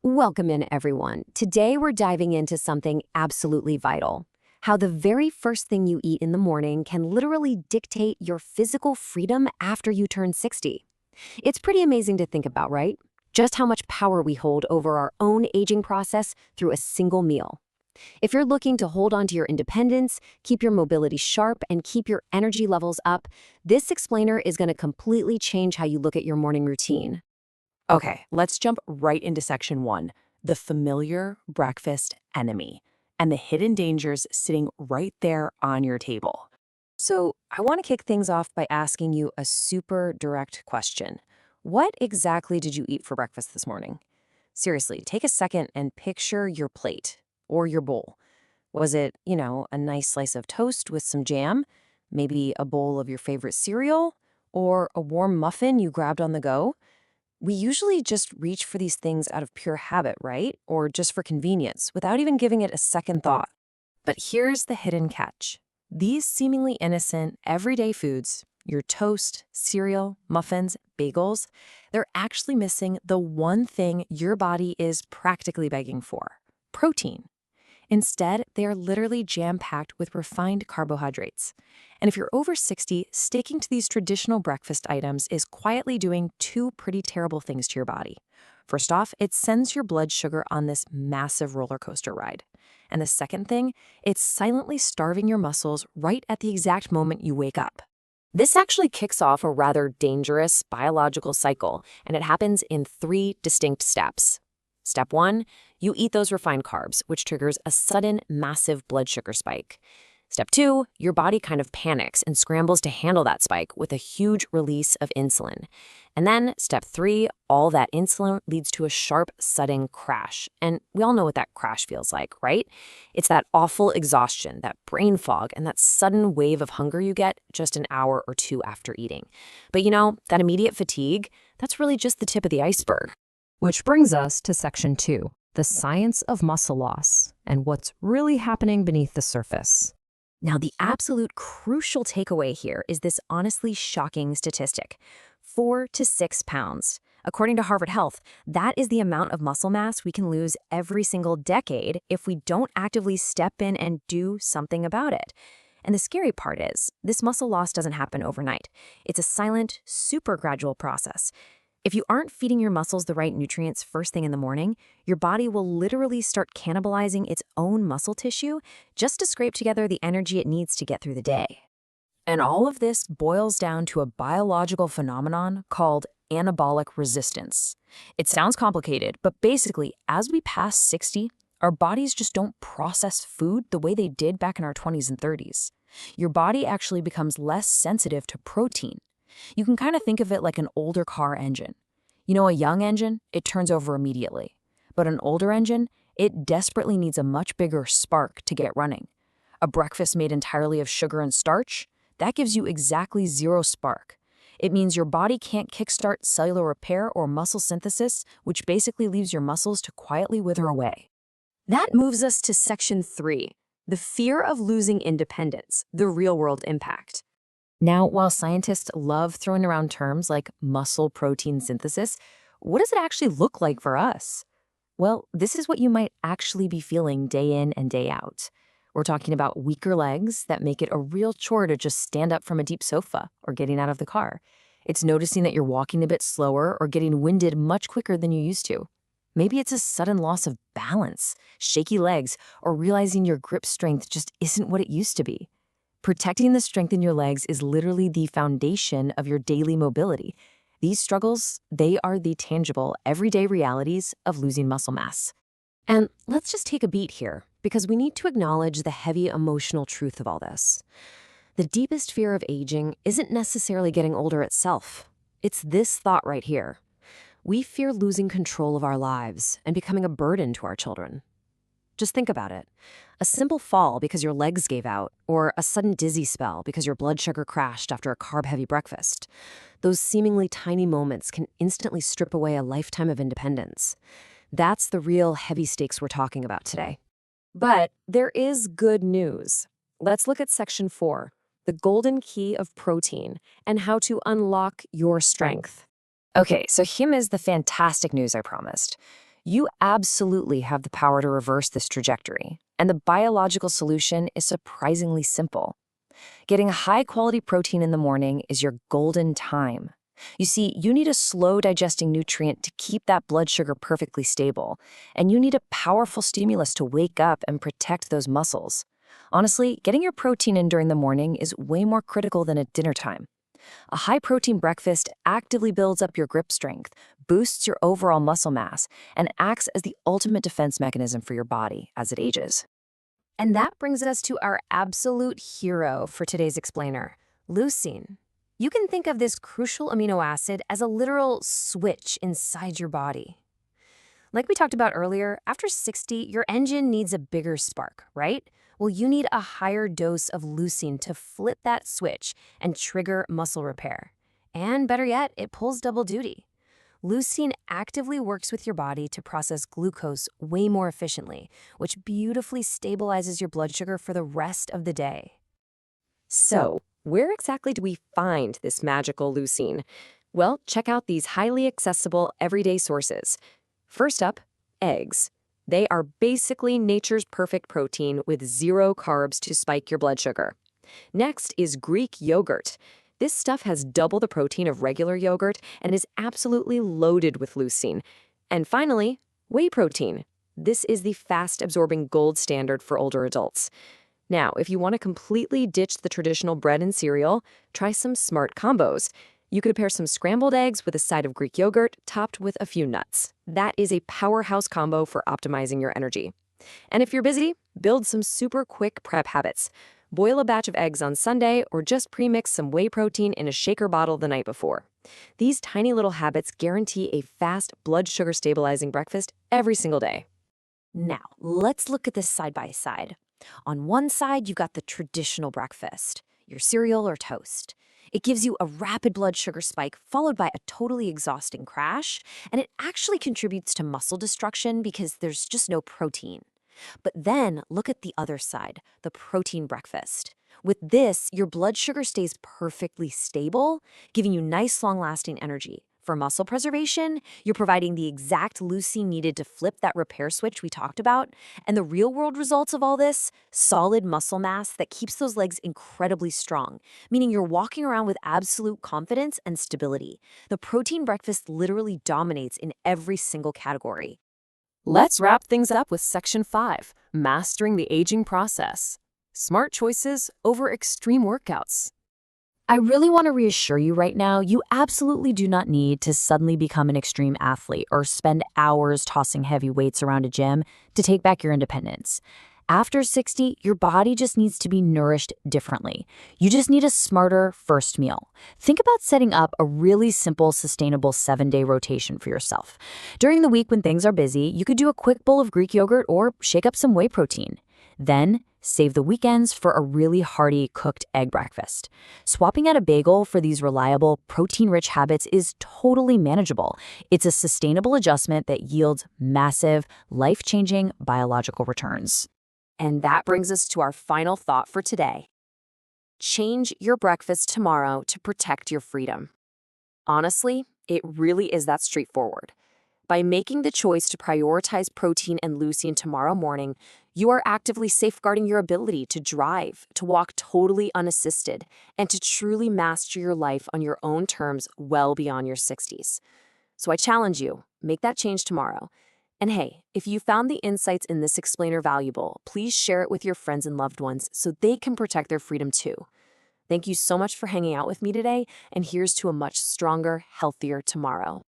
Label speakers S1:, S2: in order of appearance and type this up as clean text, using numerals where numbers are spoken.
S1: Welcome in, everyone. Today we're diving into something absolutely vital: how the very first thing you eat in the morning can literally dictate your physical freedom after you turn 60. It's pretty amazing to think about, right? Just how much power we hold over our own aging process through a single meal. If you're looking to hold on to your independence, keep your mobility sharp, and keep your energy levels up, this explainer is going to completely change how you look at your morning routine.
S2: Okay, let's jump right into section one, the familiar breakfast enemy, and the hidden dangers sitting right there on your table. So, I want to kick things off by asking you a super direct question. What exactly did you eat for breakfast this morning? Seriously, take a second and picture your plate or your bowl. Was it, a nice slice of toast with some jam? Maybe a bowl of your favorite cereal? Or a warm muffin you grabbed on the go? We usually just reach for these things out of pure habit, right? Or just for convenience, without even giving it a second thought. But here's the hidden catch. These seemingly innocent, everyday foods, your toast, cereal, muffins, bagels, they're actually missing the one thing your body is practically begging for: protein. Instead, they are literally jam-packed with refined carbohydrates. And if you're over 60, sticking to these traditional breakfast items is quietly doing two pretty terrible things to your body. First off, it sends your blood sugar on this massive roller coaster ride. And the second thing, it's silently starving your muscles right at the exact moment you wake up. This actually kicks off a rather dangerous biological cycle, and it happens in three distinct steps. Step one, you eat those refined carbs, which triggers a sudden, massive blood sugar spike. Step two, your body kind of panics and scrambles to handle that spike with a huge release of insulin. And then step three, all that insulin leads to a sharp, sudden crash. And we all know what that crash feels like, right? It's that awful exhaustion, that brain fog, and that sudden wave of hunger you get just an hour or two after eating. But that immediate fatigue, that's really just the tip of the iceberg.
S3: Which brings us to section two, the science of muscle loss and what's really happening beneath the surface.
S1: Now, the absolute crucial takeaway here is this honestly shocking statistic: 4 to 6 pounds. According to Harvard Health, that is the amount of muscle mass we can lose every single decade if we don't actively step in and do something about it. And the scary part is, this muscle loss doesn't happen overnight. It's a silent, super gradual process. If you aren't feeding your muscles the right nutrients first thing in the morning, your body will literally start cannibalizing its own muscle tissue just to scrape together the energy it needs to get through the day.
S2: And all of this boils down to a biological phenomenon called anabolic resistance. It sounds complicated, but basically, as we pass 60, our bodies just don't process food the way they did back in our 20s and 30s. Your body actually becomes less sensitive to protein. You can kind of think of it like an older car engine. A young engine, it turns over immediately. But an older engine, it desperately needs a much bigger spark to get running. A breakfast made entirely of sugar and starch, that gives you exactly zero spark. It means your body can't kickstart cellular repair or muscle synthesis, which basically leaves your muscles to quietly wither away.
S1: That moves us to section three, the fear of losing independence, the real-world impact.
S2: Now, while scientists love throwing around terms like muscle protein synthesis, what does it actually look like for us? Well, this is what you might actually be feeling day in and day out. We're talking about weaker legs that make it a real chore to just stand up from a deep sofa or getting out of the car. It's noticing that you're walking a bit slower or getting winded much quicker than you used to. Maybe it's a sudden loss of balance, shaky legs, or realizing your grip strength just isn't what it used to be. Protecting the strength in your legs is literally the foundation of your daily mobility. These struggles, they are the tangible, everyday realities of losing muscle mass.
S1: And let's just take a beat here, because we need to acknowledge the heavy emotional truth of all this. The deepest fear of aging isn't necessarily getting older itself. It's this thought right here. We fear losing control of our lives and becoming a burden to our children. Just think about it. A simple fall because your legs gave out, or a sudden dizzy spell because your blood sugar crashed after a carb-heavy breakfast. Those seemingly tiny moments can instantly strip away a lifetime of independence. That's the real heavy stakes we're talking about today. But there is good news. Let's look at section 4, the golden key of protein and how to unlock your strength.
S2: Okay, so here is the fantastic news I promised. You absolutely have the power to reverse this trajectory, and the biological solution is surprisingly simple. Getting high-quality protein in the morning is your golden time. You see, you need a slow-digesting nutrient to keep that blood sugar perfectly stable, and you need a powerful stimulus to wake up and protect those muscles. Honestly, getting your protein in during the morning is way more critical than at dinner time. A high-protein breakfast actively builds up your grip strength, boosts your overall muscle mass, and acts as the ultimate defense mechanism for your body as it ages.
S1: And that brings us to our absolute hero for today's explainer, leucine. You can think of this crucial amino acid as a literal switch inside your body. Like we talked about earlier, after 60, your engine needs a bigger spark, right? Well, you need a higher dose of leucine to flip that switch and trigger muscle repair. And better yet, it pulls double duty. Leucine actively works with your body to process glucose way more efficiently, which beautifully stabilizes your blood sugar for the rest of the day.
S2: So, where exactly do we find this magical leucine? Well, check out these highly accessible everyday sources. First up, eggs. They are basically nature's perfect protein with zero carbs to spike your blood sugar. Next is Greek yogurt. This stuff has double the protein of regular yogurt and is absolutely loaded with leucine. And finally, whey protein. This is the fast-absorbing gold standard for older adults. Now, if you want to completely ditch the traditional bread and cereal, try some smart combos. You could pair some scrambled eggs with a side of Greek yogurt topped with a few nuts. That is a powerhouse combo for optimizing your energy. And if you're busy, build some super quick prep habits. Boil a batch of eggs on Sunday or just pre-mix some whey protein in a shaker bottle the night before. These tiny little habits guarantee a fast blood sugar stabilizing breakfast every single day.
S1: Now, let's look at this side by side. On one side, you've got the traditional breakfast, your cereal or toast. It gives you a rapid blood sugar spike followed by a totally exhausting crash, and it actually contributes to muscle destruction because there's just no protein. But then look at the other side, the protein breakfast. With this, your blood sugar stays perfectly stable, giving you nice long-lasting energy. For muscle preservation, you're providing the exact leucine needed to flip that repair switch we talked about. And the real-world results of all this? Solid muscle mass that keeps those legs incredibly strong, meaning you're walking around with absolute confidence and stability. The protein breakfast literally dominates in every single category.
S2: Let's wrap things up with Section 5, Mastering the Aging Process. Smart choices over extreme workouts.
S3: I really want to reassure you right now, you absolutely do not need to suddenly become an extreme athlete or spend hours tossing heavy weights around a gym to take back your independence. After 60, your body just needs to be nourished differently. You just need a smarter first meal. Think about setting up a really simple, sustainable 7-day rotation for yourself. During the week when things are busy, you could do a quick bowl of Greek yogurt or shake up some whey protein. Then, save the weekends for a really hearty cooked egg breakfast. Swapping out a bagel for these reliable, protein-rich habits is totally manageable. It's a sustainable adjustment that yields massive, life-changing biological returns.
S1: And that brings us to our final thought for today. Change your breakfast tomorrow to protect your freedom. Honestly, it really is that straightforward. By making the choice to prioritize protein and leucine tomorrow morning, you are actively safeguarding your ability to drive, to walk totally unassisted, and to truly master your life on your own terms well beyond your 60s. So I challenge you, make that change tomorrow. And hey, if you found the insights in this explainer valuable, please share it with your friends and loved ones so they can protect their freedom too. Thank you so much for hanging out with me today, and here's to a much stronger, healthier tomorrow.